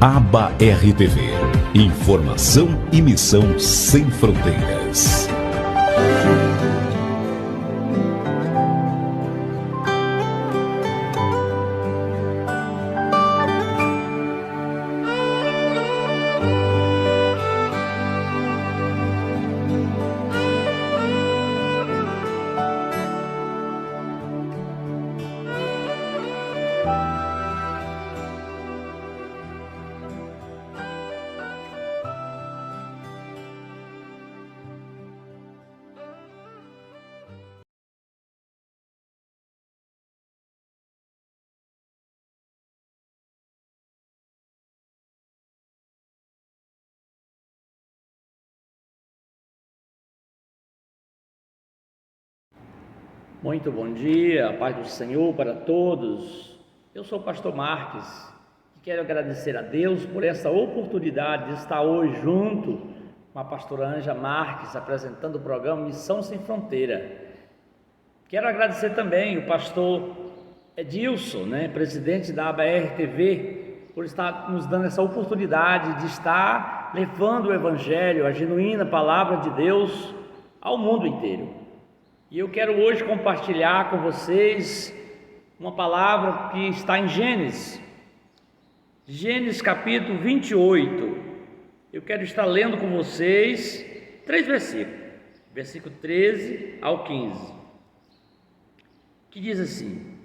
Aba RTV. Informação e missão sem fronteiras. Muito bom dia, a paz do Senhor para todos. Eu sou o pastor Marques e quero agradecer a Deus por essa oportunidade de estar hoje junto com a pastora Anja Marques, apresentando o programa Missão Sem Fronteira. Quero agradecer também o pastor Edilson, presidente da Aba RTV, por estar nos dando essa oportunidade de estar levando o Evangelho, a genuína palavra de Deus ao mundo inteiro. E eu quero hoje compartilhar com vocês uma palavra que está em Gênesis capítulo 28. Eu quero estar lendo com vocês 3 versículos, versículo 13 ao 15, que diz assim: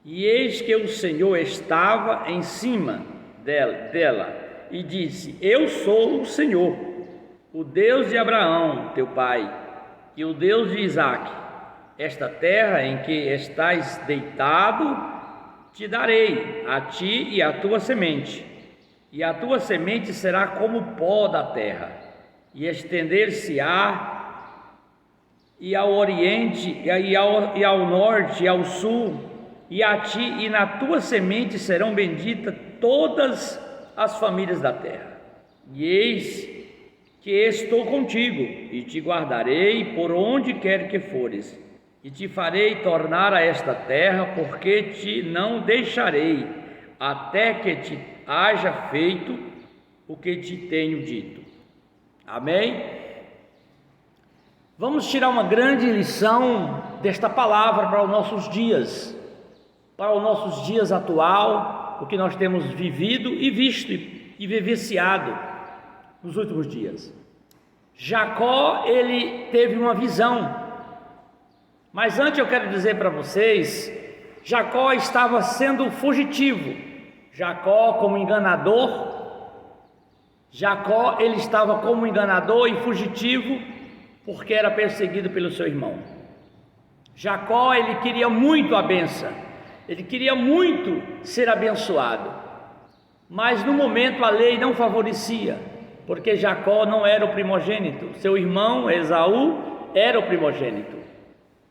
E eis que o Senhor estava em cima dela e disse: Eu sou o Senhor, o Deus de Abraão, teu pai, e o Deus de Isaque. Esta terra em que estás deitado te darei, a ti e à tua semente, e a tua semente será como o pó da terra, e estender-se-á e ao oriente, e ao norte, e ao sul, e a ti e na tua semente serão benditas todas as famílias da terra. E eis que estou contigo, e te guardarei por onde quer que fores, e te farei tornar a esta terra, porque te não deixarei, até que te haja feito o que te tenho dito. Amém? Vamos tirar uma grande lição desta palavra para os nossos dias, atual, o que nós temos vivido e visto e vivenciado nos últimos dias. Jacó, ele teve uma visão, mas antes eu quero dizer para vocês, Jacó estava sendo fugitivo. Jacó como enganador, ele estava como enganador e fugitivo, porque era perseguido pelo seu irmão. Jacó, ele queria muito a bênção, ele queria muito ser abençoado, mas no momento a lei não favorecia, porque Jacó não era o primogênito, seu irmão Esaú era o primogênito,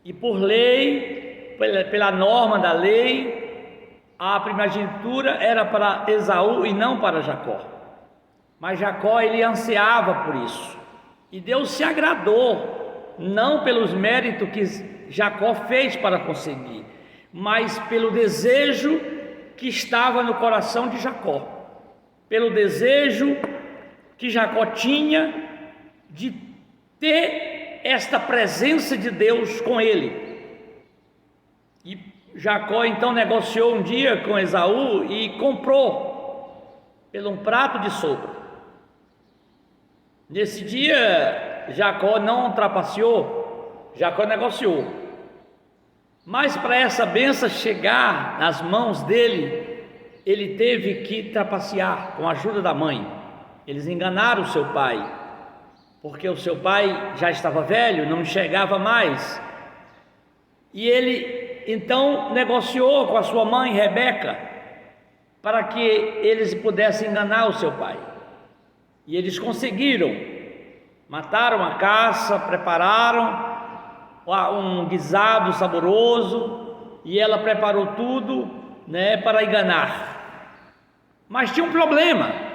e por lei, pela norma da lei, a primogenitura era para Esaú e não para Jacó. Mas Jacó, ele ansiava por isso, e Deus se agradou, não pelos méritos que Jacó fez para conseguir, mas pelo desejo que estava no coração de Jacó, pelo desejo que Jacó tinha de ter esta presença de Deus com ele. E Jacó então negociou um dia com Esaú e comprou pelo um prato de sopa. Nesse dia Jacó não trapaceou, Jacó negociou. Mas para essa bênção chegar nas mãos dele, ele teve que trapacear com a ajuda da mãe. Eles enganaram o seu pai, porque o seu pai já estava velho, não enxergava mais, e ele então negociou com a sua mãe Rebeca, para que eles pudessem enganar o seu pai, e eles conseguiram. Mataram a caça, prepararam um guisado saboroso, e ela preparou tudo, para enganar. Mas tinha um problema.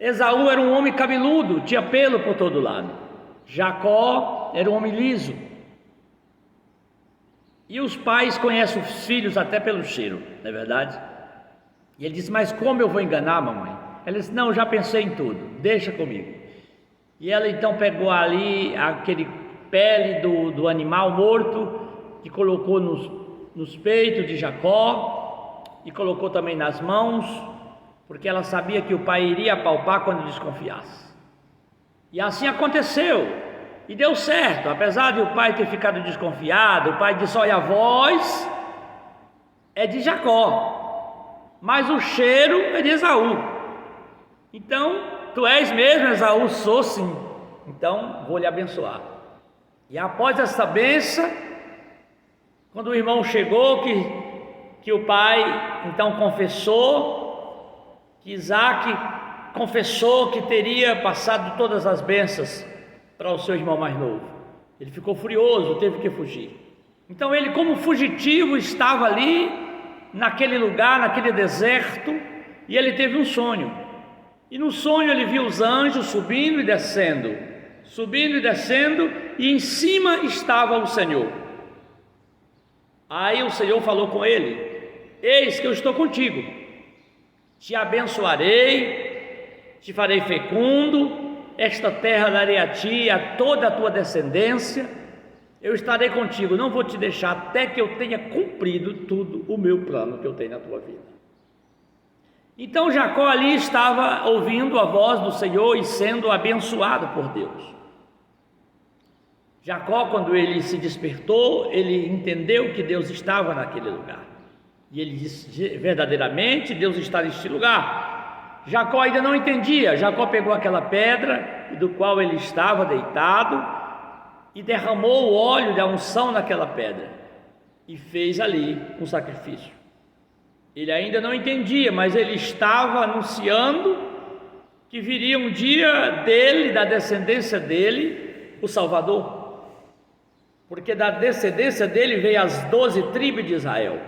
Esaú era um homem cabeludo, tinha pelo por todo lado. Jacó era um homem liso. E os pais conhecem os filhos até pelo cheiro, não é verdade? E ele disse: mas como eu vou enganar, mamãe? Ela disse: não, eu já pensei em tudo, deixa comigo. E ela então pegou ali aquele pele do animal morto e colocou nos peitos de Jacó e colocou também nas mãos, porque ela sabia que o pai iria apalpar quando desconfiasse. E assim aconteceu, e deu certo. Apesar de o pai ter ficado desconfiado, o pai disse: olha, a voz é de Jacó, mas o cheiro é de Esaú. Então, tu és mesmo Esaú? Sou sim, então vou lhe abençoar. E após essa bênção, quando o irmão chegou, que o pai então confessou, que Isaac confessou que teria passado todas as bênçãos para o seu irmão mais novo, ele ficou furioso, teve que fugir. Então ele, como fugitivo, estava ali naquele lugar, naquele deserto, e ele teve um sonho. E no sonho ele viu os anjos subindo e descendo, e em cima estava o Senhor. Aí o Senhor falou com ele: eis que eu estou contigo, te abençoarei, te farei fecundo, esta terra darei a ti e a toda a tua descendência. Eu estarei contigo, não vou te deixar até que eu tenha cumprido tudo o meu plano que eu tenho na tua vida. Então Jacó ali estava ouvindo a voz do Senhor e sendo abençoado por Deus. Jacó, quando ele se despertou, ele entendeu que Deus estava naquele lugar. E ele disse: verdadeiramente Deus está neste lugar. Jacó ainda não entendia. Jacó pegou aquela pedra do qual ele estava deitado e derramou o óleo da unção naquela pedra e fez ali um sacrifício. Ele ainda não entendia, mas ele estava anunciando que viria um dia dele, da descendência dele, o Salvador. Porque da descendência dele veio as 12 tribos de Israel,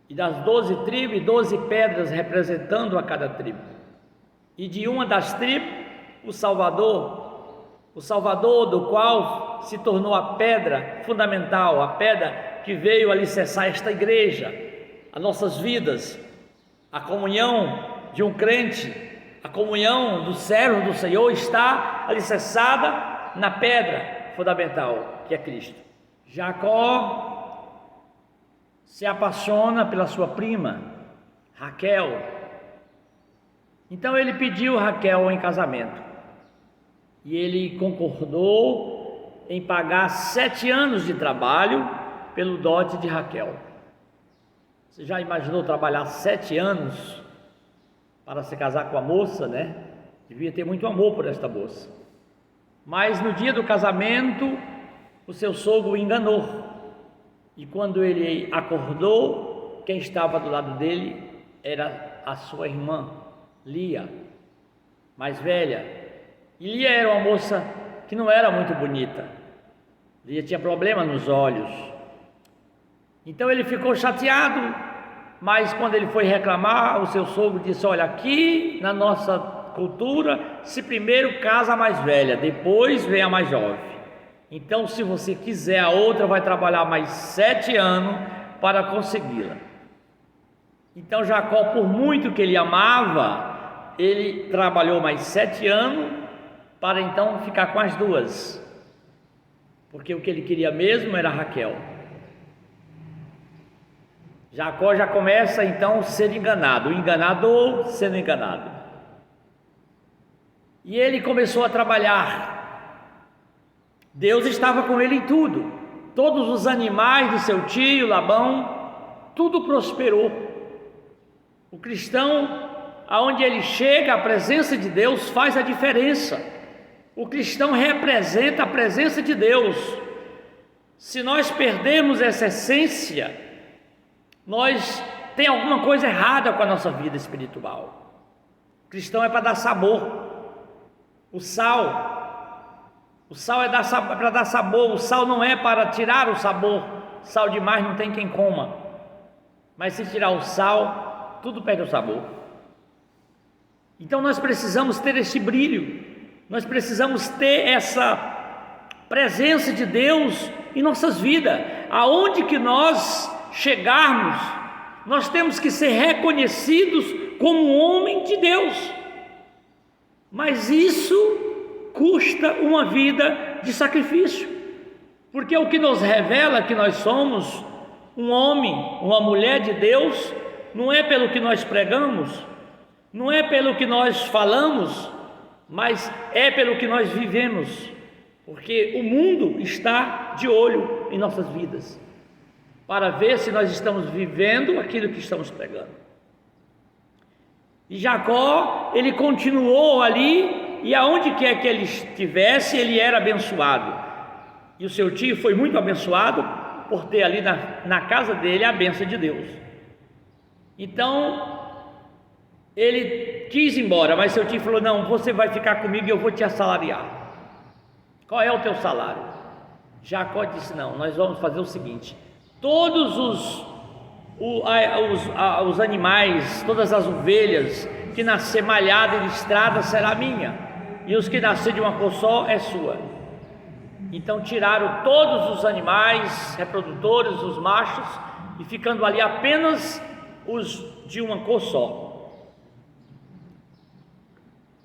e das 12 tribos, 12 pedras representando a cada tribo, e de uma das tribos, o Salvador do qual se tornou a pedra fundamental, a pedra que veio alicerçar esta igreja, as nossas vidas, a comunhão de um crente, a comunhão do servo do Senhor está alicerçada na pedra fundamental, que é Cristo. Jacó se apaixona pela sua prima, Raquel. Então ele pediu Raquel em casamento, e ele concordou em pagar 7 anos de trabalho pelo dote de Raquel. Você já imaginou trabalhar 7 anos para se casar com a moça, né? Devia ter muito amor por esta moça. Mas no dia do casamento, o seu sogro o enganou. E quando ele acordou, quem estava do lado dele era a sua irmã, Lia, mais velha. E Lia era uma moça que não era muito bonita. Lia tinha problema nos olhos. Então ele ficou chateado, mas quando ele foi reclamar, o seu sogro disse: olha, aqui na nossa cultura, se primeiro casa a mais velha, depois vem a mais jovem. Então, se você quiser, a outra vai trabalhar mais 7 anos para consegui-la. Então Jacó, por muito que ele amava, ele trabalhou mais 7 anos para então ficar com as duas, porque o que ele queria mesmo era Raquel. Jacó já começa então a ser enganado, o enganador sendo enganado. E ele começou a trabalhar. Deus estava com ele em tudo. Todos os animais de seu tio Labão, tudo prosperou. O cristão, aonde ele chega, a presença de Deus faz a diferença. O cristão representa a presença de Deus. Se nós perdermos essa essência, tem alguma coisa errada com a nossa vida espiritual. O cristão é para dar sabor. O sal é para dar sabor. O sal não é para tirar o sabor. Sal demais não tem quem coma. Mas se tirar o sal, tudo perde o sabor. Então nós precisamos ter esse brilho. Nós precisamos ter essa presença de Deus em nossas vidas. Aonde que nós chegarmos, nós temos que ser reconhecidos como um homem de Deus, mas isso custa uma vida de sacrifício, porque o que nos revela que nós somos um homem, uma mulher de Deus, não é pelo que nós pregamos, não é pelo que nós falamos, mas é pelo que nós vivemos, porque o mundo está de olho em nossas vidas, para ver se nós estamos vivendo aquilo que estamos pregando. E Jacó, ele continuou ali, e aonde quer que ele estivesse, ele era abençoado. E o seu tio foi muito abençoado por ter ali na casa dele a bênção de Deus. Então ele quis ir embora, mas seu tio falou: não, você vai ficar comigo e eu vou te assalariar. Qual é o teu salário? Jacó disse: não, nós vamos fazer o seguinte: todos os animais, todas as ovelhas que nascer malhada e listrada será minha, e os que nascer de uma cor só é sua. Então tiraram todos os animais reprodutores, os machos, e ficando ali apenas os de uma cor só.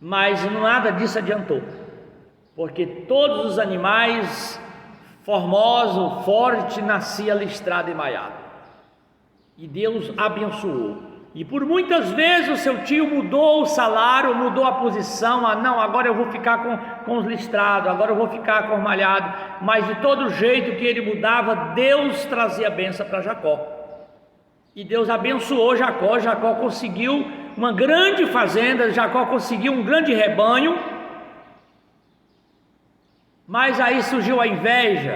Mas nada disso adiantou, porque todos os animais formosos, fortes, nascia listrado e malhado, e Deus abençoou. E por muitas vezes o seu tio mudou o salário, mudou a posição: não, agora eu vou ficar com os listrados, agora eu vou ficar com os malhados. Mas de todo jeito que ele mudava, Deus trazia bênção para Jacó, e Deus abençoou Jacó. Jacó conseguiu uma grande fazenda, Jacó conseguiu um grande rebanho. Mas aí surgiu a inveja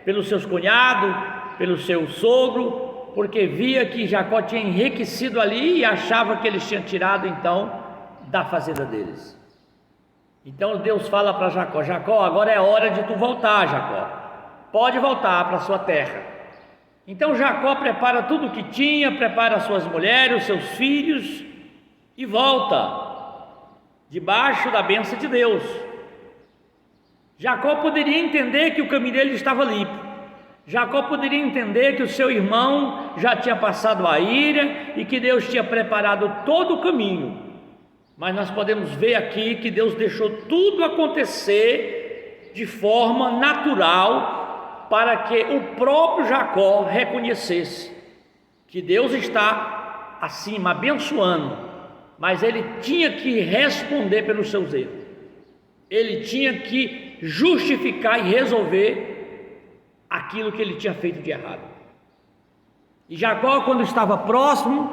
pelos seus cunhados, pelo seu sogro, porque via que Jacó tinha enriquecido ali e achava que eles tinham tirado então da fazenda deles. Então Deus fala para Jacó: Jacó, agora é hora de tu voltar, Jacó, pode voltar para a sua terra. Então Jacó prepara tudo o que tinha, prepara as suas mulheres, os seus filhos, e volta debaixo da bênção de Deus. Jacó poderia entender que o caminho dele estava limpo, Jacó poderia entender que o seu irmão já tinha passado a ira e que Deus tinha preparado todo o caminho, mas nós podemos ver aqui que Deus deixou tudo acontecer de forma natural, para que o próprio Jacó reconhecesse que Deus está acima, abençoando, mas ele tinha que responder pelos seus erros, ele tinha que justificar e resolver aquilo que ele tinha feito de errado. E Jacó, quando estava próximo,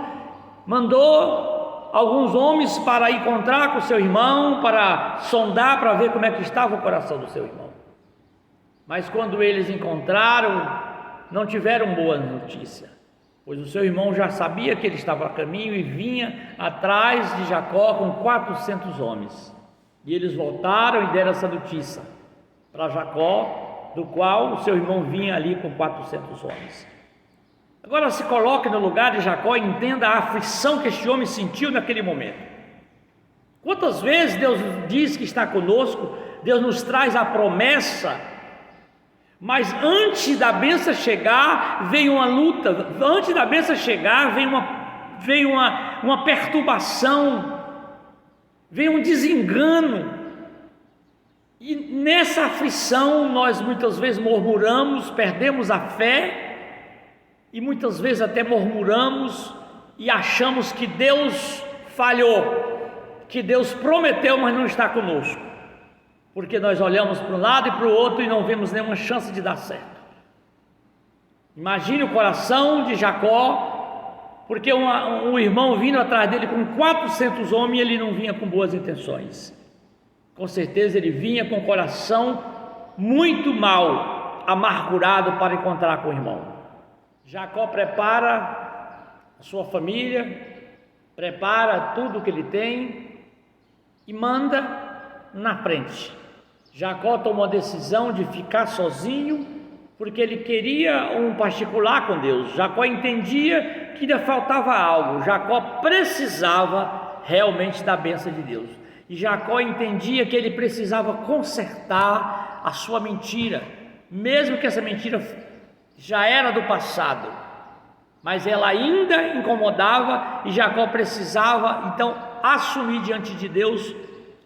mandou alguns homens para encontrar com seu irmão, para sondar, para ver como é que estava o coração do seu irmão. Mas quando eles encontraram, não tiveram boa notícia, pois o seu irmão já sabia que ele estava a caminho e vinha atrás de Jacó com 400 homens. E eles voltaram e deram essa notícia para Jacó, do qual o seu irmão vinha ali com 400 homens. Agora se coloque no lugar de Jacó e entenda a aflição que este homem sentiu naquele momento. Quantas vezes Deus diz que está conosco, Deus nos traz a promessa, mas antes da bênção chegar, vem uma luta, antes da bênção chegar, vem uma perturbação, vem um desengano, e nessa aflição nós muitas vezes murmuramos, perdemos a fé, e muitas vezes até murmuramos e achamos que Deus falhou, que Deus prometeu, mas não está conosco, porque nós olhamos para um lado e para o outro e não vemos nenhuma chance de dar certo. Imagine o coração de Jacó, porque um irmão vindo atrás dele com 400 homens, e ele não vinha com boas intenções. Com certeza ele vinha com o coração muito mal, amargurado para encontrar com o irmão. Jacó prepara a sua família, prepara tudo que ele tem e manda na frente. Jacó tomou a decisão de ficar sozinho, porque ele queria um particular com Deus. Jacó entendia que lhe faltava algo, Jacó precisava realmente da bênção de Deus. E Jacó entendia que ele precisava consertar a sua mentira, mesmo que essa mentira já era do passado. mas ela ainda incomodava e Jacó precisava então assumir diante de Deus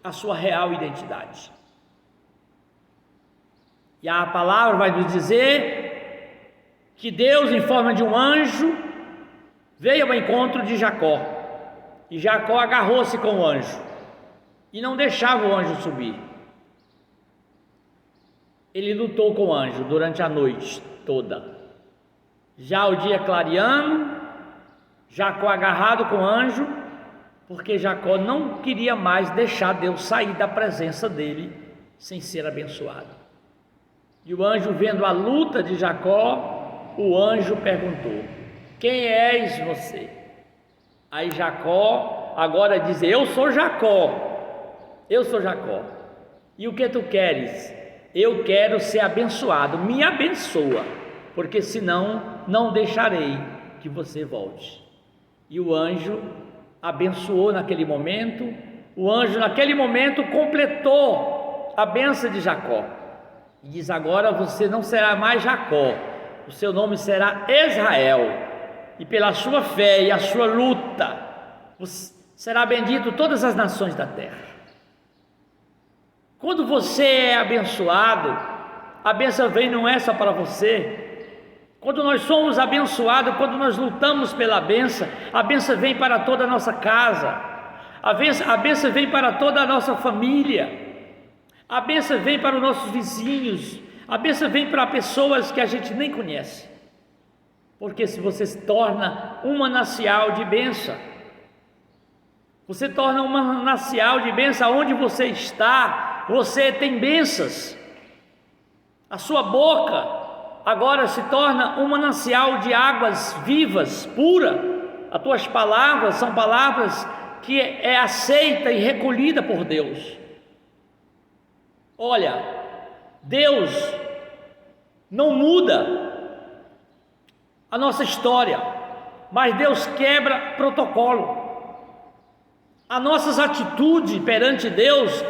a sua real identidade. E a palavra vai nos dizer que Deus, em forma de um anjo, veio ao encontro de Jacó, e Jacó agarrou-se com o anjo e não deixava o anjo subir. Ele lutou com o anjo durante a noite toda. Já o dia clareando, Jacó agarrado com o anjo, porque Jacó não queria mais deixar Deus sair da presença dele sem ser abençoado. E o anjo, vendo a luta de Jacó, o anjo perguntou: quem és você? Aí Jacó agora diz: eu sou Jacó, eu sou Jacó. E o que tu queres? Eu quero ser abençoado, me abençoa, porque senão não deixarei que você volte. E o anjo abençoou naquele momento. O anjo naquele momento completou a bênção de Jacó e diz: agora você não será mais Jacó, o seu nome será Israel, e pela sua fé e a sua luta será bendito todas as nações da terra. Quando você é abençoado, a bênção vem não é só para você. Quando nós somos abençoados, quando nós lutamos pela bênção, a bênção vem para toda a nossa casa, a bênção vem para toda a nossa família, a bênção vem para os nossos vizinhos, a bênção vem para pessoas que a gente nem conhece, porque se você se torna um manancial de bênção, você torna um manancial de bênção. Onde você está, você tem bênçãos. A sua boca agora se torna um manancial de águas vivas, pura. As tuas palavras são palavras que é aceita e recolhida por Deus. Olha, Deus não muda a nossa história, mas Deus quebra protocolo. As nossas atitudes perante Deus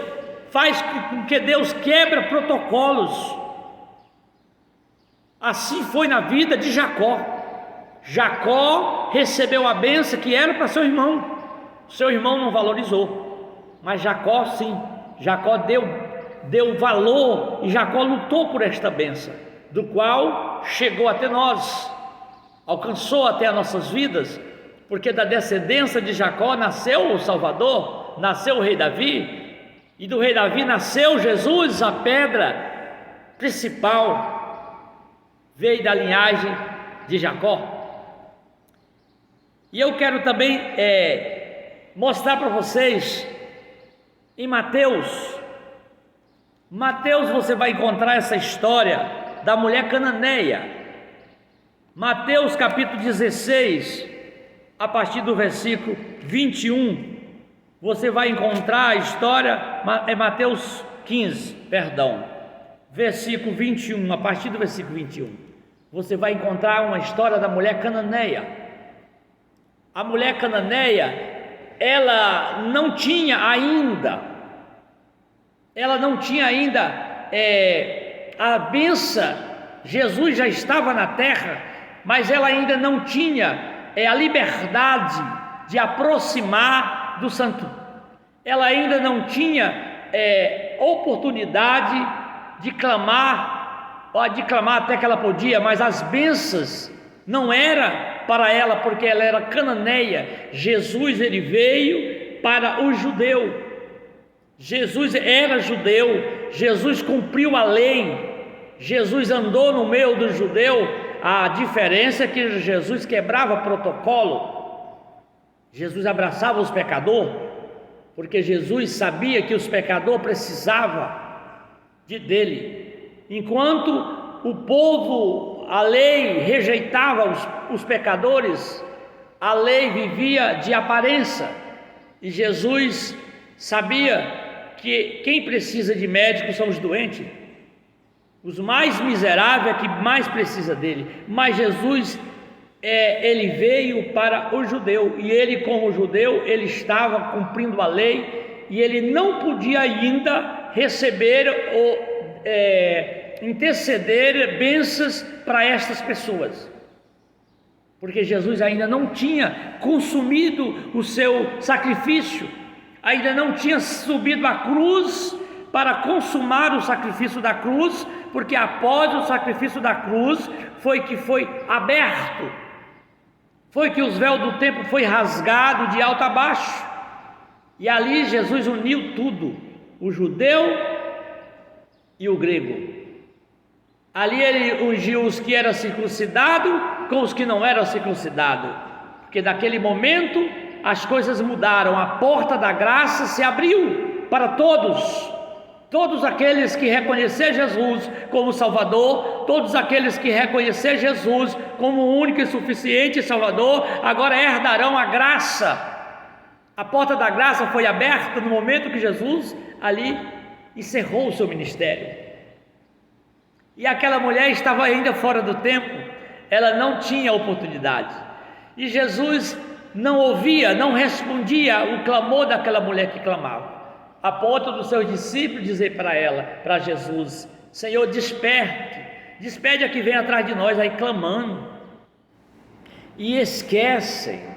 faz com que Deus quebra protocolos. Assim foi na vida de Jacó. Jacó recebeu a bênção que era para seu irmão. Seu irmão não valorizou, mas Jacó sim. Jacó deu valor, e Jacó lutou por esta bênção, do qual chegou até nós, alcançou até as nossas vidas, porque da descendência de Jacó nasceu o Salvador, nasceu o rei Davi, e do rei Davi nasceu Jesus, a pedra principal, veio da linhagem de Jacó. E eu quero também mostrar para vocês em Mateus você vai encontrar essa história da mulher cananeia. Mateus capítulo 16, a partir do versículo 21, você vai encontrar a história, Mateus 15, versículo 21, a partir do versículo 21, você vai encontrar uma história da mulher cananeia. A mulher cananeia, ela não tinha ainda a bênção. Jesus já estava na terra, mas ela ainda não tinha a liberdade de aproximar do santo. Ela ainda não tinha oportunidade de clamar até que ela podia, mas as bênçãos não era para ela, porque ela era cananeia. Jesus, ele veio para o judeu. Jesus era judeu, Jesus cumpriu a lei, Jesus andou no meio do judeu. A diferença é que Jesus quebrava protocolo, Jesus abraçava os pecadores, porque Jesus sabia que os pecadores precisavam dele. Enquanto o povo, a lei rejeitava os pecadores, a lei vivia de aparência, e Jesus sabia que quem precisa de médico são os doentes, os mais miseráveis é que mais precisa dele. Mas Jesus, ele veio para o judeu, e ele, como judeu, ele estava cumprindo a lei, e ele não podia ainda receber ou interceder bênçãos para estas pessoas, porque Jesus ainda não tinha consumido o seu sacrifício, ainda não tinha subido à cruz para consumar o sacrifício da cruz, porque após o sacrifício da cruz foi que foi aberto, foi que os véus do templo foi rasgado de alto a baixo, e ali Jesus uniu tudo, o judeu e o grego. Ali ele ungiu os que eram circuncidados com os que não eram circuncidados, porque naquele momento as coisas mudaram, a porta da graça se abriu para todos aqueles que reconhecer Jesus como Salvador, todos aqueles que reconhecer Jesus como o único e suficiente Salvador, agora herdarão a graça. A porta da graça foi aberta no momento que Jesus ali encerrou o seu ministério. E aquela mulher estava ainda fora do templo, ela não tinha oportunidade. E Jesus não ouvia, não respondia o clamor daquela mulher que clamava, a ponto dos seus discípulos dizer para ela, para Jesus: Senhor, despede a que vem atrás de nós aí clamando. E esquecem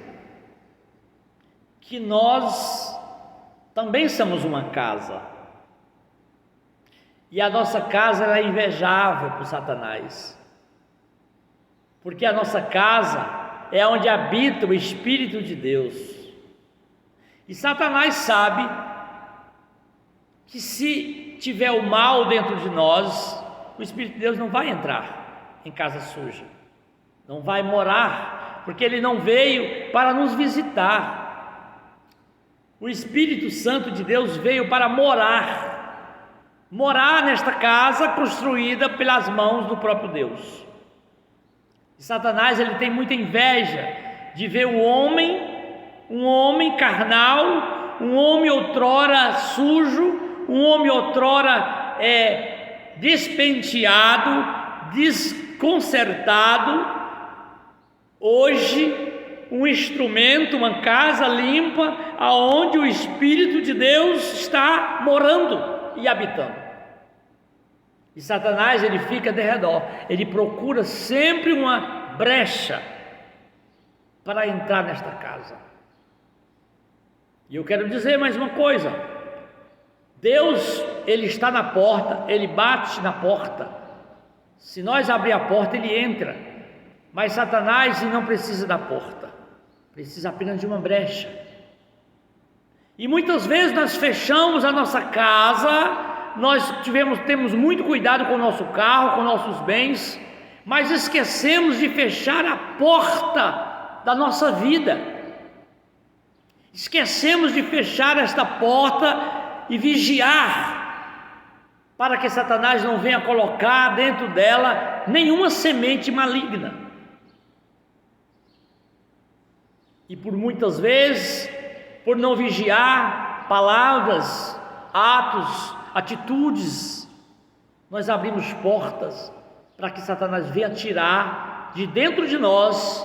que nós também somos uma casa, e a nossa casa é invejável por Satanás, porque a nossa casa é onde habita o Espírito de Deus, e Satanás sabe que se tiver o mal dentro de nós, o Espírito de Deus não vai entrar em casa suja, não vai morar, porque ele não veio para nos visitar. O Espírito Santo de Deus veio para morar nesta casa construída pelas mãos do próprio Deus. E Satanás, ele tem muita inveja de ver um homem carnal, um homem outrora sujo, um homem outrora despenteado, desconcertado, hoje um instrumento, uma casa limpa, aonde o Espírito de Deus está morando e habitando. E Satanás, ele fica de redor, ele procura sempre uma brecha para entrar nesta casa. E eu quero dizer mais uma coisa: Deus, ele está na porta, ele bate na porta. Se nós abrir a porta, ele entra. Mas Satanás não precisa da porta, precisa apenas de uma brecha. E muitas vezes nós fechamos a nossa casa, nós temos muito cuidado com o nosso carro, com nossos bens, mas esquecemos de fechar a porta da nossa vida. Esquecemos de fechar esta porta e vigiar, para que Satanás não venha colocar dentro dela nenhuma semente maligna. E por muitas vezes, por não vigiar palavras, atos, atitudes, nós abrimos portas para que Satanás venha tirar de dentro de nós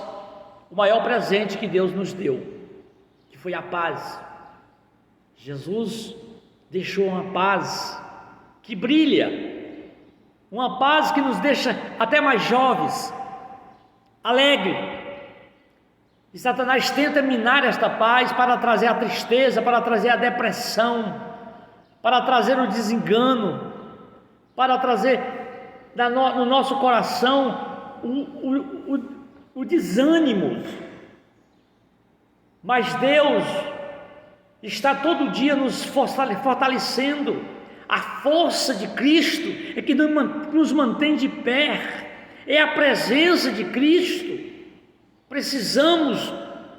o maior presente que Deus nos deu, que foi a paz. Jesus deixou uma paz que brilha, uma paz que nos deixa até mais jovens, alegre. E Satanás tenta minar esta paz para trazer a tristeza, para trazer a depressão, para trazer o desengano, para trazer no nosso coração o desânimo. Mas Deus está todo dia nos fortalecendo. A força de Cristo é que nos mantém de pé, é a presença de Cristo. Precisamos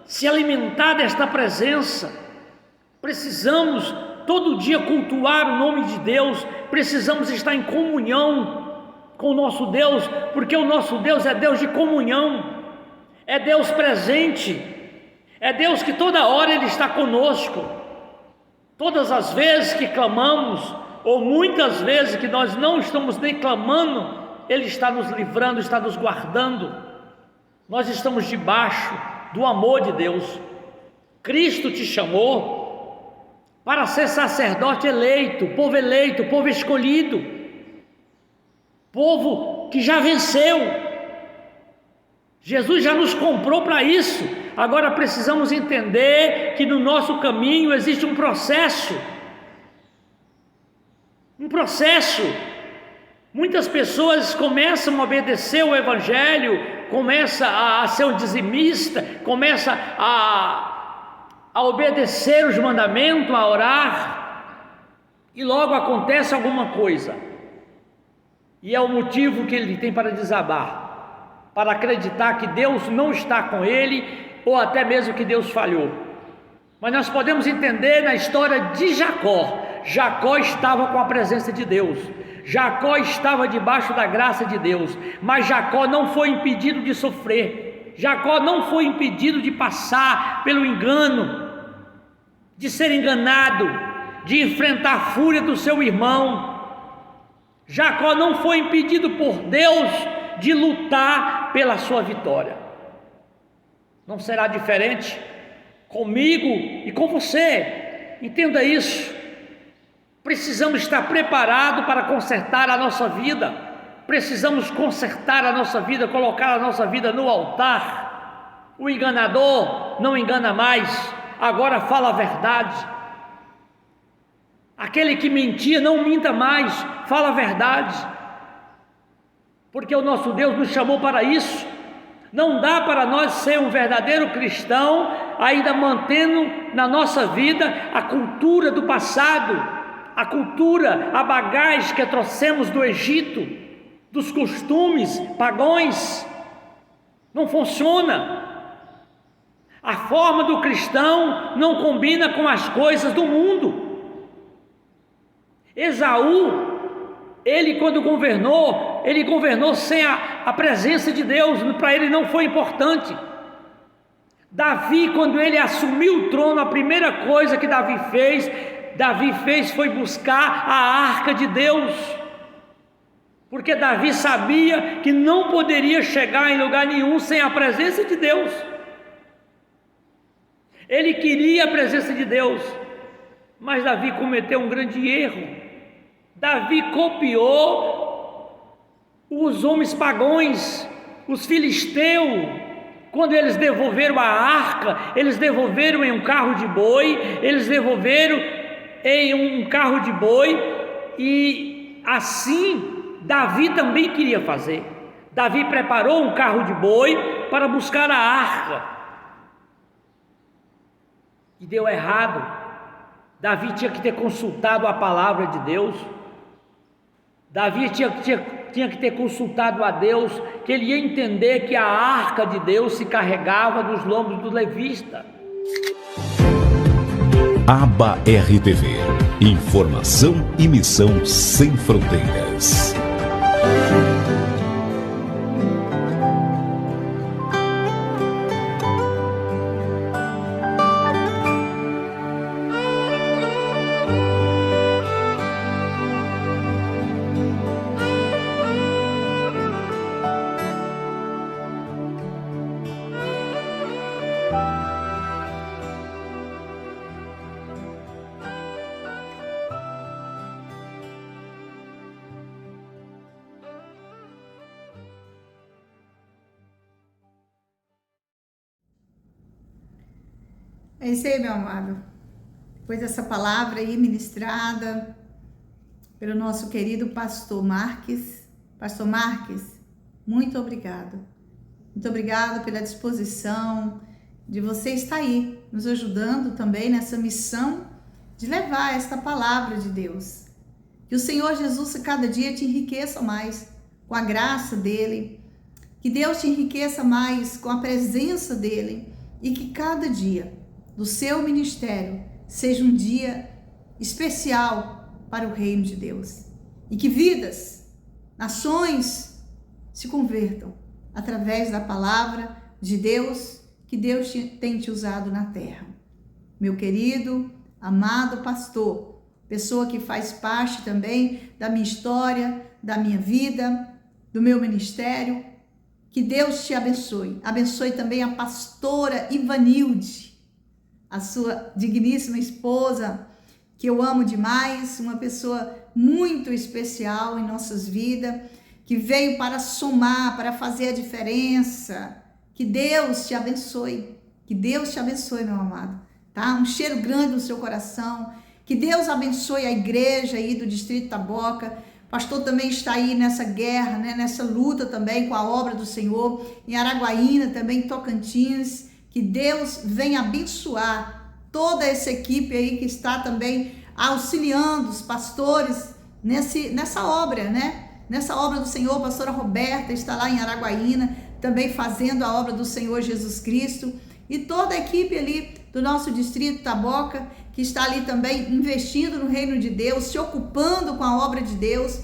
se alimentar desta presença, precisamos todo dia cultuar o nome de Deus, precisamos estar em comunhão com o nosso Deus, porque o nosso Deus é Deus de comunhão, é Deus presente, é Deus que toda hora Ele está conosco. Todas as vezes que clamamos, ou muitas vezes que nós não estamos nem clamando, Ele está nos livrando, está nos guardando. Nós estamos debaixo do amor de Deus. Cristo te chamou para ser sacerdote eleito, povo escolhido, povo que já venceu, Jesus já nos comprou para isso. Agora precisamos entender que no nosso caminho existe um processo. Muitas pessoas começam a obedecer o Evangelho, começa a ser um dizimista, começa a obedecer os mandamentos, a orar, e logo acontece alguma coisa, e é o motivo que ele tem para desabar, para acreditar que Deus não está com ele, ou até mesmo que Deus falhou. Mas nós podemos entender na história de Jacó. Jacó estava com a presença de Deus, Jacó estava debaixo da graça de Deus, mas Jacó não foi impedido de sofrer, Jacó não foi impedido de passar pelo engano, de ser enganado, de enfrentar a fúria do seu irmão. Jacó não foi impedido por Deus de lutar pela sua vitória. Não será diferente comigo e com você. Entenda isso. Precisamos estar preparados para consertar a nossa vida. Precisamos consertar a nossa vida, colocar a nossa vida no altar. O enganador não engana mais, agora fala a verdade. Aquele que mentia não minta mais, fala a verdade. Porque o nosso Deus nos chamou para isso. Não dá para nós ser um verdadeiro cristão ainda mantendo na nossa vida a cultura do passado, a cultura, a bagagem que trouxemos do Egito, dos costumes pagãos. Não funciona. A forma do cristão não combina com as coisas do mundo. Esaú, ele quando governou, ele governou sem a presença de Deus, para ele não foi importante. Davi, quando ele assumiu o trono, a primeira coisa que Davi fez foi buscar a arca de Deus, porque Davi sabia que não poderia chegar em lugar nenhum sem a presença de Deus. Ele queria a presença de Deus, mas Davi cometeu um grande erro. Davi copiou os homens pagãos, os filisteus. Quando eles devolveram a arca, eles devolveram em um carro de boi, e assim Davi também queria fazer. Davi preparou um carro de boi para buscar a arca, e deu errado. Davi tinha que ter consultado a palavra de Deus. Davi tinha que ter consultado a Deus, que ele ia entender que a arca de Deus se carregava dos lombos do levita. Aba RTV, informação e missão sem fronteiras. É isso aí, meu amado. Depois dessa palavra aí ministrada pelo nosso querido pastor Marques. Pastor Marques, muito obrigado. Muito obrigado pela disposição de você estar aí, nos ajudando também nessa missão de levar esta palavra de Deus. Que o Senhor Jesus a cada dia te enriqueça mais com a graça dele, que Deus te enriqueça mais com a presença dele e que cada dia do seu ministério seja um dia especial para o reino de Deus e que vidas, nações se convertam através da palavra de Deus que Deus tem te usado na terra. Meu querido, amado pastor, pessoa que faz parte também da minha história, da minha vida, do meu ministério, que Deus te abençoe. Abençoe também a pastora Ivanilde, a sua digníssima esposa, que eu amo demais, uma pessoa muito especial em nossas vidas, que veio para somar, para fazer a diferença Que Deus te abençoe. Que Deus te abençoe, meu amado. Tá? Um cheiro grande no seu coração. Que Deus abençoe a igreja aí do Distrito Taboca. O pastor também está aí nessa guerra, né? Nessa luta também com a obra do Senhor. Em Araguaína, também em Tocantins. Que Deus venha abençoar toda essa equipe aí que está também auxiliando os pastores nessa obra, né? Nessa obra do Senhor. A pastora Roberta está lá em Araguaína, também fazendo a obra do Senhor Jesus Cristo. E toda a equipe ali do nosso Distrito Taboca, que está ali também investindo no reino de Deus, se ocupando com a obra de Deus.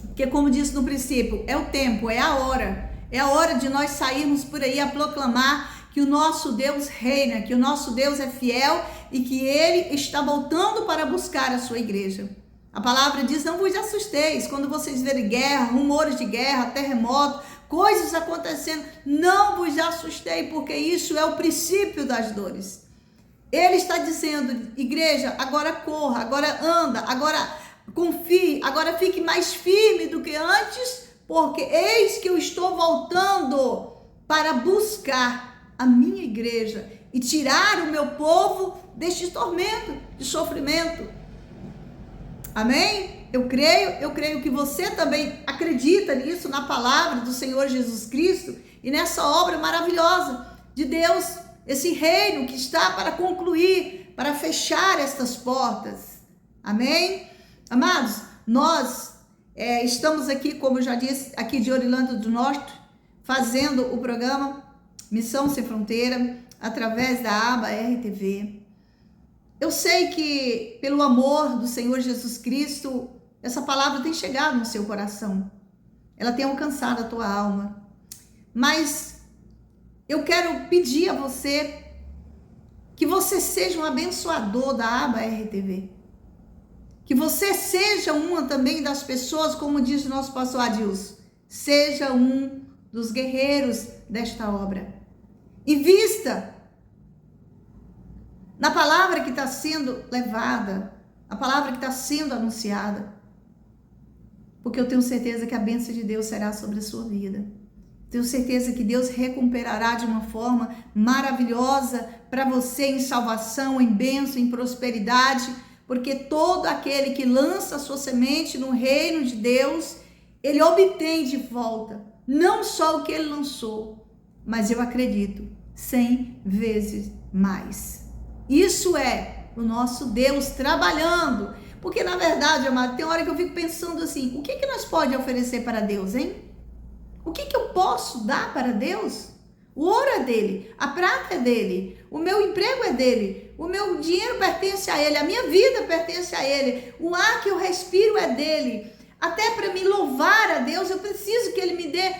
Porque, como disse no princípio, é o tempo, é a hora de nós sairmos por aí a proclamar que o nosso Deus reina, que o nosso Deus é fiel e que Ele está voltando para buscar a sua igreja. A palavra diz: não vos assusteis quando vocês verem guerra, rumores de guerra, terremoto, coisas acontecendo. Não vos assustei, porque isso é o princípio das dores. Ele está dizendo: igreja, agora corra, agora anda, agora confie, agora fique mais firme do que antes, porque eis que eu estou voltando para buscar a minha igreja e tirar o meu povo deste tormento, de sofrimento. Amém? Eu creio que você também acredita nisso, na palavra do Senhor Jesus Cristo e nessa obra maravilhosa de Deus, esse reino que está para concluir, para fechar estas portas. Amém? Amados, nós estamos aqui, como eu já disse, aqui de Orilândia do Norte, fazendo o programa Missão Sem Fronteira, através da aba RTV. Eu sei que pelo amor do Senhor Jesus Cristo, essa palavra tem chegado no seu coração. Ela tem alcançado a tua alma. Mas eu quero pedir a você que você seja um abençoador da aba RTV. Que você seja uma também das pessoas, como diz o nosso pastor Adilson, seja um dos guerreiros desta obra. Invista na palavra que está sendo levada, a palavra que está sendo anunciada, porque eu tenho certeza que a bênção de Deus será sobre a sua vida. Tenho certeza que Deus recuperará de uma forma maravilhosa para você em salvação, em bênção, em prosperidade, porque todo aquele que lança a sua semente no reino de Deus, ele obtém de volta não só o que ele lançou, mas eu acredito, 100 vezes mais. Isso é o nosso Deus trabalhando. Porque na verdade, amado, tem hora que eu fico pensando assim, o que nós podemos oferecer para Deus, hein? O que eu posso dar para Deus? O ouro é dele, a prata é dele, o meu emprego é dele, o meu dinheiro pertence a ele, a minha vida pertence a ele, o ar que eu respiro é dele. Até para me louvar a Deus, eu preciso que ele me dê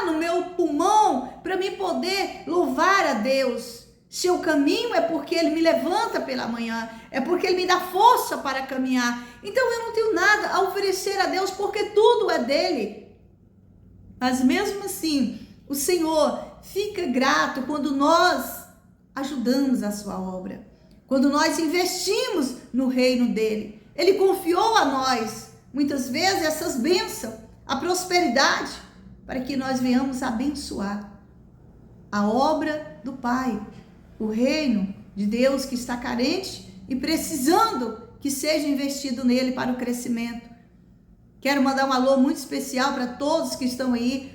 no meu pulmão para me poder louvar a Deus. Se eu caminho é porque ele me levanta pela manhã, é porque ele me dá força para caminhar. Então eu não tenho nada a oferecer a Deus, porque tudo é dele. Mas mesmo assim, o Senhor fica grato quando nós ajudamos a sua obra, quando nós investimos no reino dele. Ele confiou a nós muitas vezes essas bênçãos, a prosperidade, para que nós venhamos abençoar a obra do Pai, o reino de Deus que está carente e precisando que seja investido nele para o crescimento. Quero mandar um alô muito especial para todos que estão aí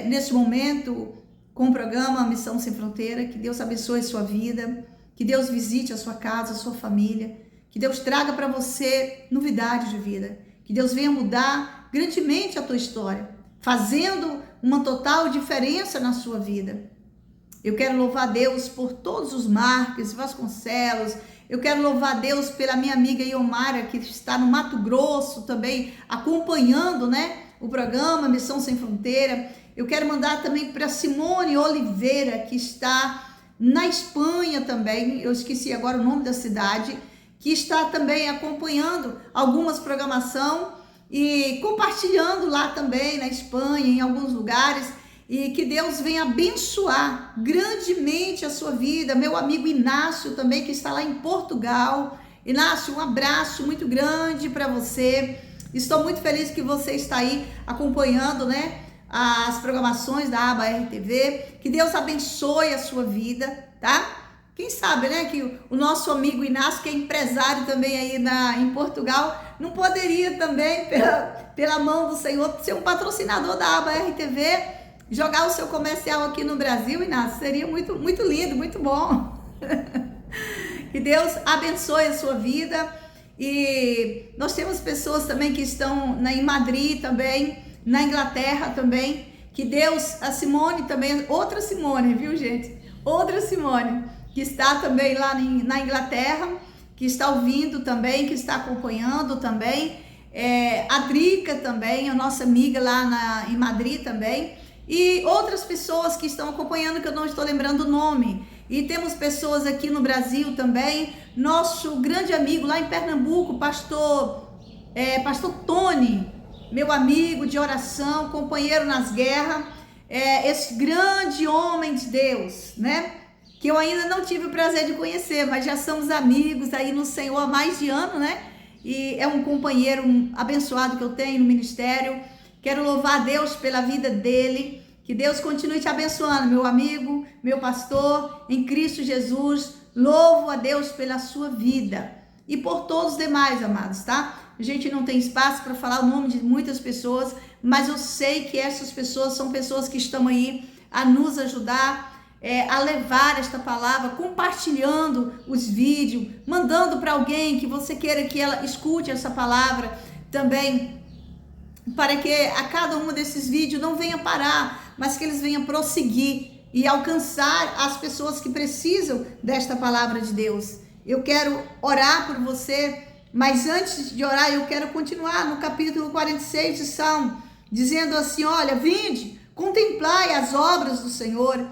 neste momento com o programa Missão Sem Fronteira. Que Deus abençoe a sua vida, que Deus visite a sua casa, a sua família, que Deus traga para você novidade de vida, que Deus venha mudar grandemente a tua história, fazendo uma total diferença na sua vida. Eu quero louvar a Deus por todos os Marques, Vasconcelos. Eu quero louvar a Deus pela minha amiga Iomara, que está no Mato Grosso também, acompanhando, o programa Missão Sem Fronteira. Eu quero mandar também para Simone Oliveira, que está na Espanha também. Eu esqueci agora o nome da cidade, que está também acompanhando algumas programações e compartilhando lá também na Espanha, em alguns lugares. E que Deus venha abençoar grandemente a sua vida. Meu amigo Inácio também, que está lá em Portugal. Inácio, um abraço muito grande para você. Estou muito feliz que você está aí acompanhando, as programações da aba RTV. Que Deus abençoe a sua vida, tá? Quem sabe, né, que o nosso amigo Inácio, que é empresário também aí em Portugal, não poderia também, pela mão do Senhor, ser um patrocinador da aba RTV, jogar o seu comercial aqui no Brasil, Inácio. Seria muito, muito lindo, muito bom. Que Deus abençoe a sua vida. E nós temos pessoas também que estão em Madrid também, na Inglaterra também. Que Deus, a Simone também, outra Simone, viu, gente? Outra Simone, que está também lá na Inglaterra, que está ouvindo também, que está acompanhando também. A Drica também, a nossa amiga lá em Madrid também. E outras pessoas que estão acompanhando, que eu não estou lembrando o nome. E temos pessoas aqui no Brasil também. Nosso grande amigo lá em Pernambuco, pastor Tony, meu amigo de oração, companheiro nas guerras, esse grande homem de Deus, né? Que eu ainda não tive o prazer de conhecer, mas já somos amigos aí no Senhor há mais de ano, né? E é um companheiro abençoado que eu tenho no ministério. Quero louvar a Deus pela vida dele. Que Deus continue te abençoando, meu amigo, meu pastor, em Cristo Jesus. Louvo a Deus pela sua vida e por todos os demais, amados, tá? A gente não tem espaço para falar o nome de muitas pessoas, mas eu sei que essas pessoas são pessoas que estão aí a nos ajudar, a levar esta palavra, compartilhando os vídeos, mandando para alguém que você queira que ela escute essa palavra também, para que a cada um desses vídeos não venha parar, mas que eles venham prosseguir e alcançar as pessoas que precisam desta palavra de Deus. Eu quero orar por você, mas antes de orar, eu quero continuar no capítulo 46 de Salmo, dizendo assim: olha, vinde, contemplai as obras do Senhor.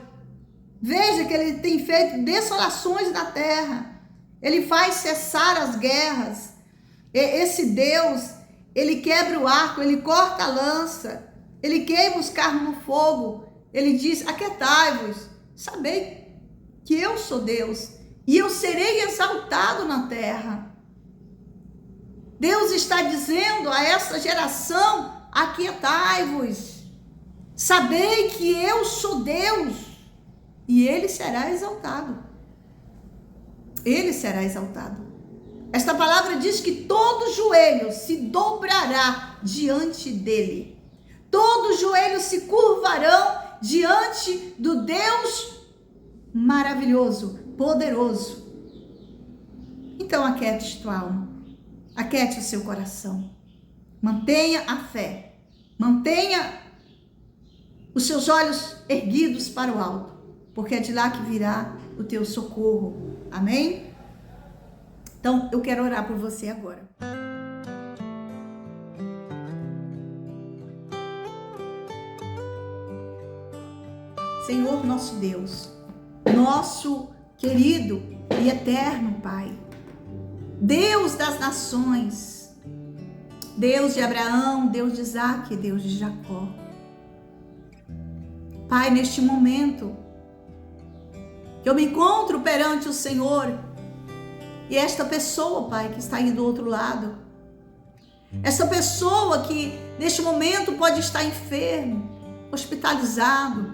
Veja que ele tem feito desolações na terra. Ele faz cessar as guerras. Esse Deus, ele quebra o arco, ele corta a lança, ele queima os carros no fogo. Ele diz: aquietai-vos, sabei que eu sou Deus e eu serei exaltado na terra. Deus está dizendo a essa geração: aquietai-vos, sabei que eu sou Deus e ele será exaltado. Ele será exaltado. Esta palavra diz que todo joelho se dobrará diante dele. Todos os joelhos se curvarão diante do Deus maravilhoso, poderoso. Então aquiete tua alma, aquiete o seu coração, mantenha a fé, mantenha os seus olhos erguidos para o alto, porque é de lá que virá o teu socorro. Amém? Então eu quero orar por você agora. Senhor nosso Deus, nosso querido e eterno Pai, Deus das nações, Deus de Abraão, Deus de Isaac, Deus de Jacó. Pai, neste momento que eu me encontro perante o Senhor e esta pessoa, Pai, que está aí do outro lado, essa pessoa que neste momento pode estar enfermo, hospitalizado,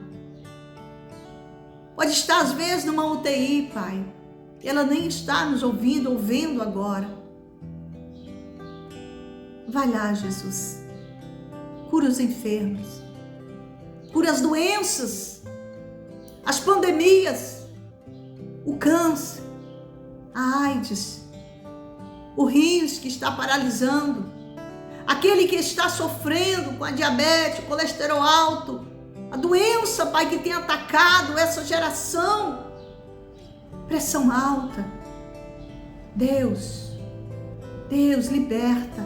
pode estar às vezes numa UTI, Pai, e ela nem está nos ouvindo ou vendo agora. Vai lá, Jesus, cura os enfermos, cura as doenças, as pandemias, o câncer, a AIDS, o rins que está paralisando, aquele que está sofrendo com a diabetes, o colesterol alto, a doença, Pai, que tem atacado essa geração, pressão alta. Deus, liberta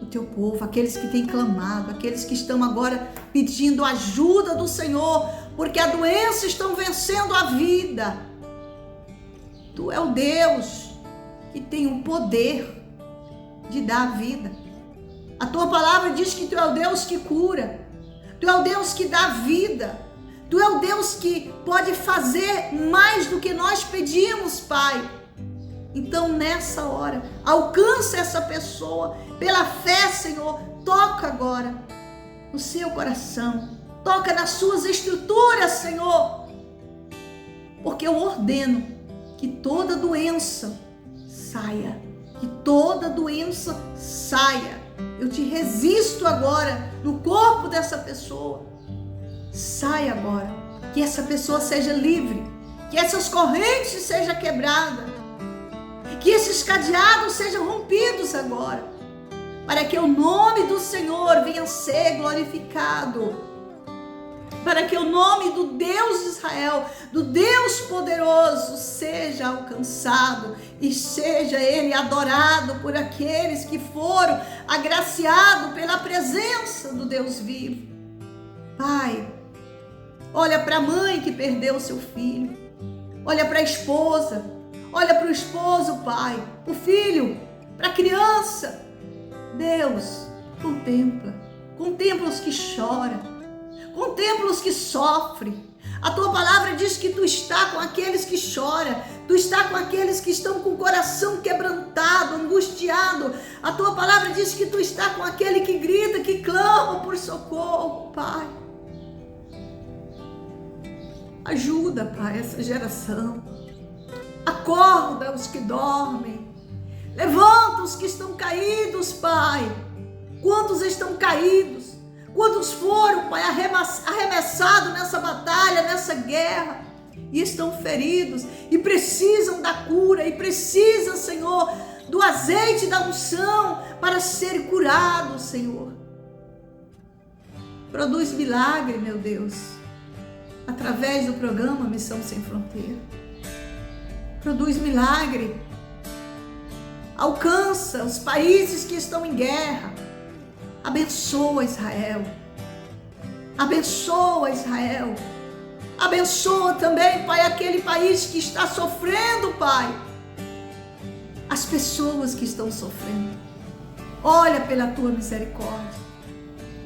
o teu povo, aqueles que têm clamado, aqueles que estão agora pedindo ajuda do Senhor, porque a doença estão vencendo a vida. Tu é o Deus que tem o poder de dar a vida. A tua palavra diz que tu é o Deus que cura. Tu é o Deus que dá vida. Tu é o Deus que pode fazer mais do que nós pedimos, Pai. Então, nessa hora, alcança essa pessoa pela fé, Senhor. Toca agora no seu coração. Toca nas suas estruturas, Senhor. Porque eu ordeno que toda doença saia. Que toda doença saia. Eu te resisto agora no corpo dessa pessoa. Sai agora. Que essa pessoa seja livre. Que essas correntes sejam quebradas. Que esses cadeados sejam rompidos agora. Para que o nome do Senhor venha ser glorificado. Para que o nome do Deus de Israel, do Deus poderoso, seja alcançado e seja Ele adorado por aqueles que foram agraciados pela presença do Deus vivo. Pai, olha para a mãe que perdeu o seu filho, olha para a esposa, olha para o esposo, Pai, o filho, para a criança. Deus, contempla os que choram. Contempla os que sofrem. A tua palavra diz que tu está com aqueles que choram. Tu está com aqueles que estão com o coração quebrantado, angustiado. A tua palavra diz que tu está com aquele que grita, que clama por socorro, Pai. Ajuda, Pai, essa geração. Acorda os que dormem. Levanta os que estão caídos, Pai. Quantos estão caídos? Quantos foram, Pai, arremessados nessa batalha, nessa guerra, e estão feridos, e precisam da cura, e precisam, Senhor, do azeite da unção, para serem curados, Senhor. Produz milagre, meu Deus, através do programa Missão Sem Fronteira. Produz milagre. Alcança os países que estão em guerra. Abençoa Israel. Abençoa Israel. Abençoa também, Pai, aquele país que está sofrendo, Pai. As pessoas que estão sofrendo. Olha pela tua misericórdia.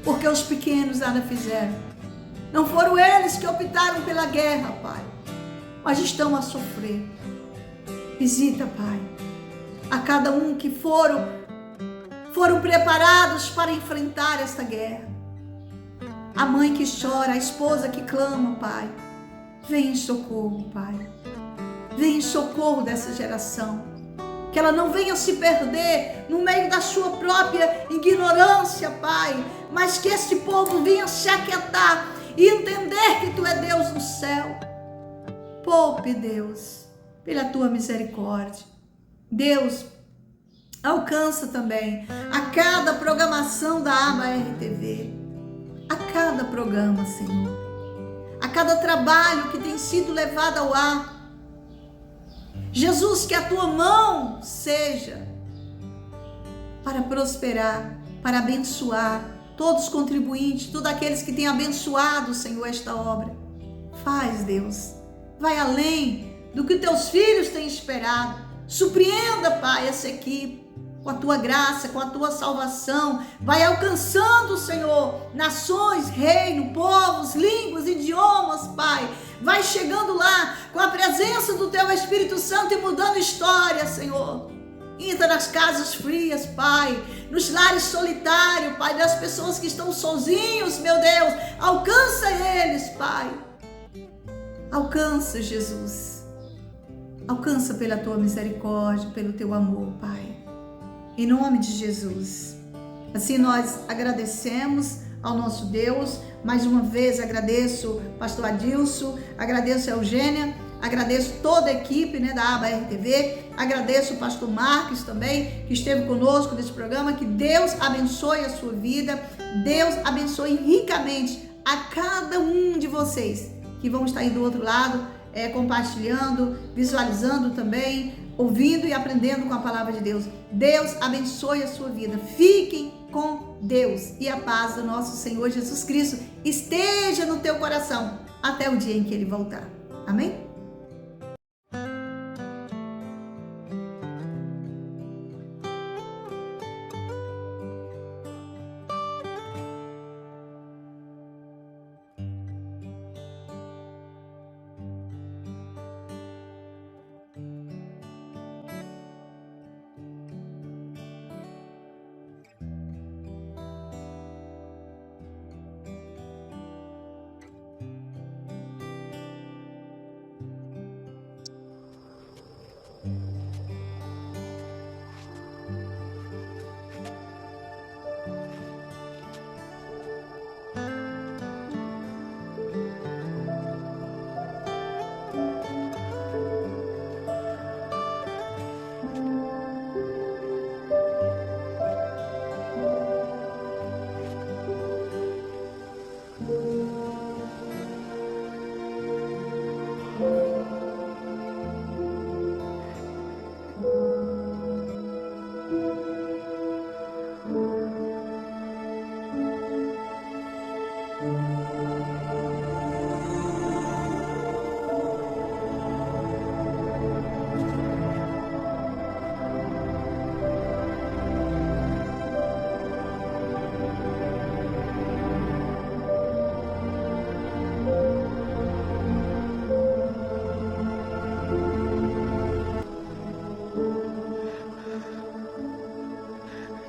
Porque os pequenos nada fizeram. Não foram eles que optaram pela guerra, Pai. Mas estão a sofrer. Visita, Pai, a cada um que foram preparados para enfrentar esta guerra. A mãe que chora, a esposa que clama, Pai. Vem em socorro, Pai. Vem em socorro dessa geração. Que ela não venha se perder no meio da sua própria ignorância, Pai. Mas que esse povo venha se aquietar e entender que Tu é Deus no céu. Poupe, Deus, pela Tua misericórdia. Deus, alcança também a cada programação da aba RTV, a cada programa, Senhor, a cada trabalho que tem sido levado ao ar. Jesus, que a tua mão seja para prosperar, para abençoar todos os contribuintes, todos aqueles que têm abençoado, Senhor, esta obra. Faz, Deus, vai além do que teus filhos têm esperado. Surpreenda, Pai, essa equipe com a tua graça, com a tua salvação. Vai alcançando, Senhor, nações, reino, povos, línguas, idiomas, Pai. Vai chegando lá com a presença do teu Espírito Santo e mudando história, Senhor. Entra nas casas frias, Pai, nos lares solitários, Pai, das pessoas que estão sozinhos, meu Deus. Alcança eles, Pai. Alcança, Jesus. Alcança pela tua misericórdia, pelo teu amor, Pai. Em nome de Jesus. Assim nós agradecemos ao nosso Deus. Mais uma vez agradeço pastor Adilson, agradeço a Eugênia, agradeço toda a equipe, da aba RTV, agradeço o pastor Marcos também, que esteve conosco nesse programa. Que Deus abençoe a sua vida, Deus abençoe ricamente a cada um de vocês que vão estar aí do outro lado, compartilhando, visualizando também, ouvindo e aprendendo com a palavra de Deus. Deus abençoe a sua vida. Fiquem com Deus e a paz do nosso Senhor Jesus Cristo esteja no teu coração até o dia em que Ele voltar. Amém?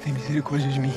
Tem misericórdia de mim.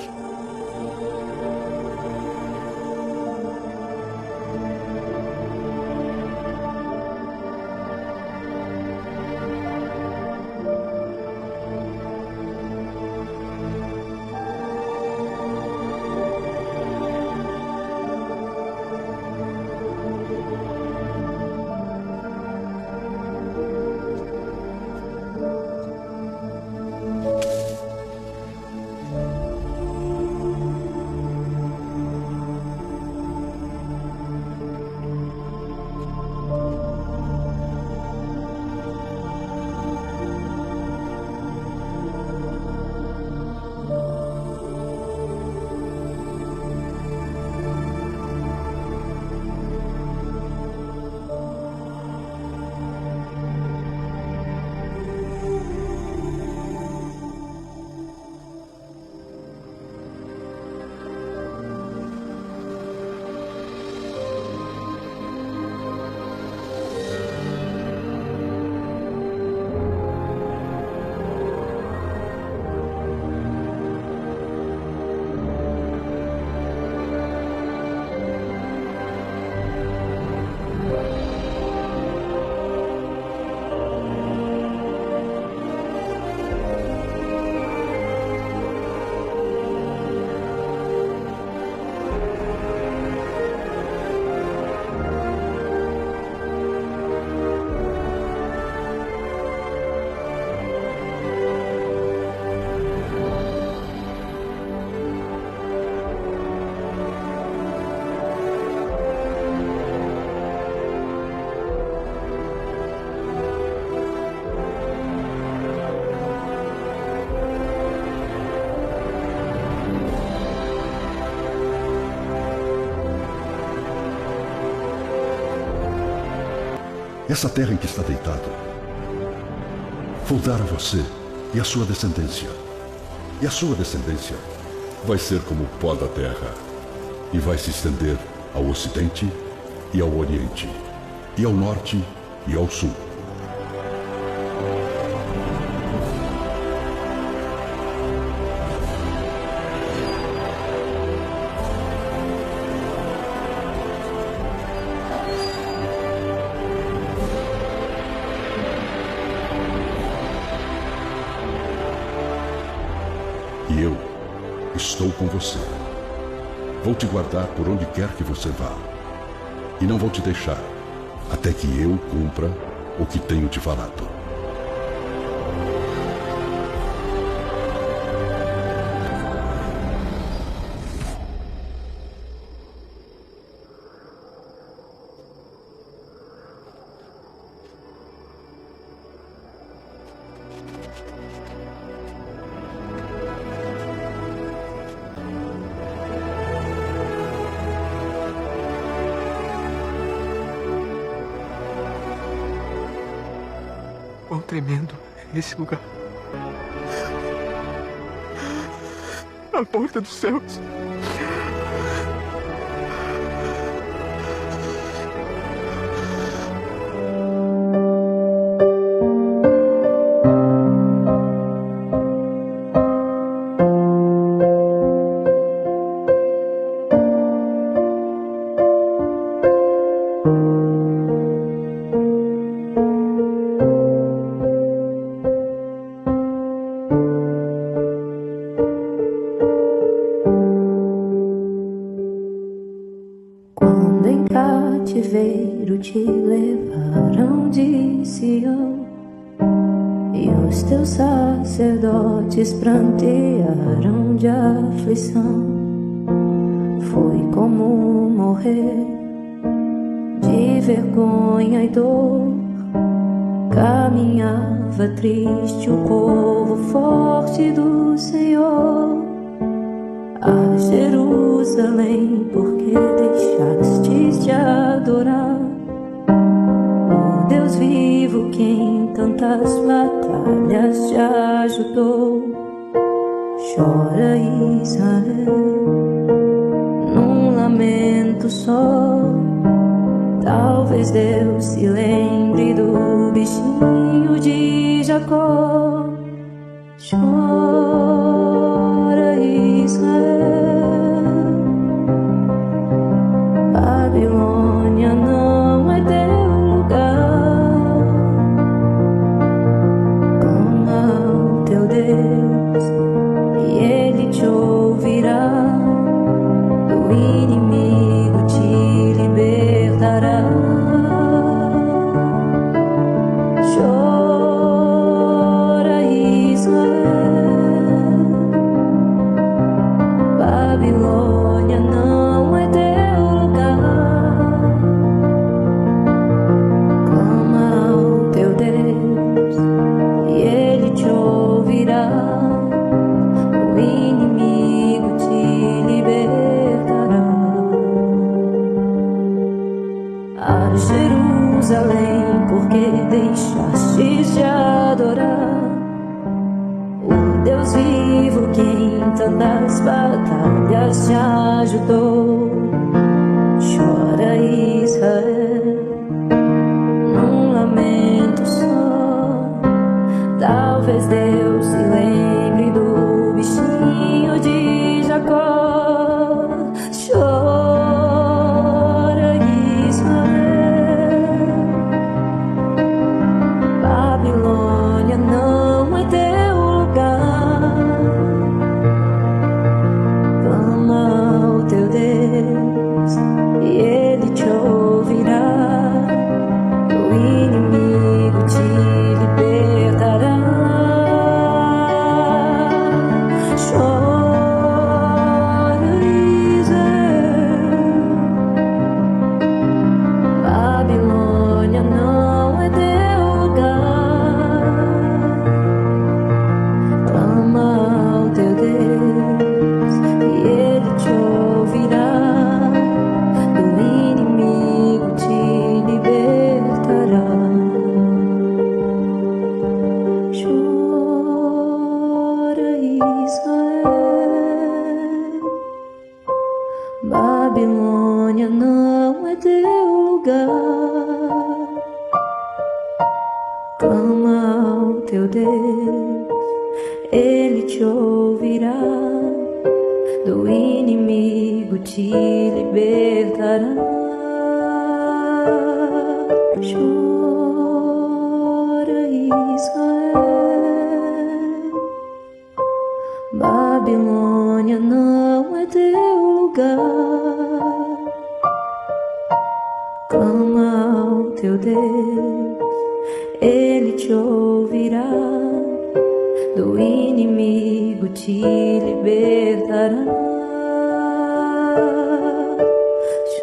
Essa terra em que está deitado, vou dar a você e a sua descendência. E a sua descendência vai ser como o pó da terra, e vai se estender ao ocidente e ao oriente, e ao norte e ao sul. E eu estou com você. Vou te guardar por onde quer que você vá. E não vou te deixar até que eu cumpra o que tenho te falado. Quão tremendo é esse lugar. A porta dos céus. Quando em cativeiro te levaram de Sião, e os teus sacerdotes prantearam de aflição, foi como morrer de vergonha e dor. Caminhava triste o povo forte do Senhor. A Jerusalém, porque deixastes de adorar o Deus vivo que em tantas batalhas te ajudou. Chora Israel num lamento só. Talvez Deus se lembre do bichinho de Jacó. Chora Deus vivo que em tantas batalhas te ajudou. Chora Israel, num lamento só. Talvez Deus se lembre do bichinho de Jacó. Chora Israel, Babilônia não é teu lugar. Clama ao teu Deus e Ele te ouvirá. O inimigo te libertará. Chora Israel, Babilônia não é teu lugar. Clama ao teu Deus e Ele te ouvirá. Do inimigo te libertará. Chora Israel, Babilônia não é teu lugar. Clama ao teu Deus, Ele te ouvirá. Do inimigo te libertará. Chora Israel, Babilônia não é teu lugar. Clama ao teu Deus, Ele te ouvirá. Do inimigo te libertará.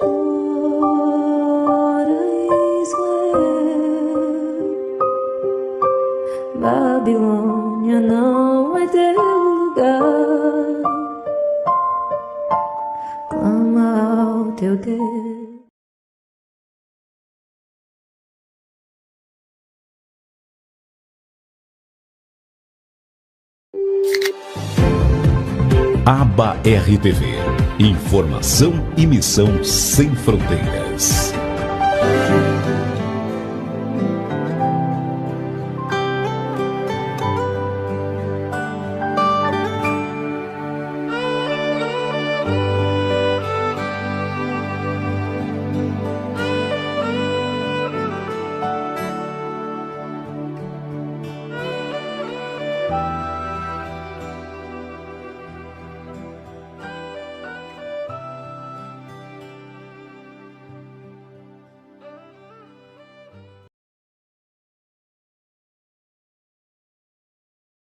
Chora Israel, Babilônia não é teu lugar. Clama ao teu Deus. Aba RTV. Informação e missão sem fronteiras.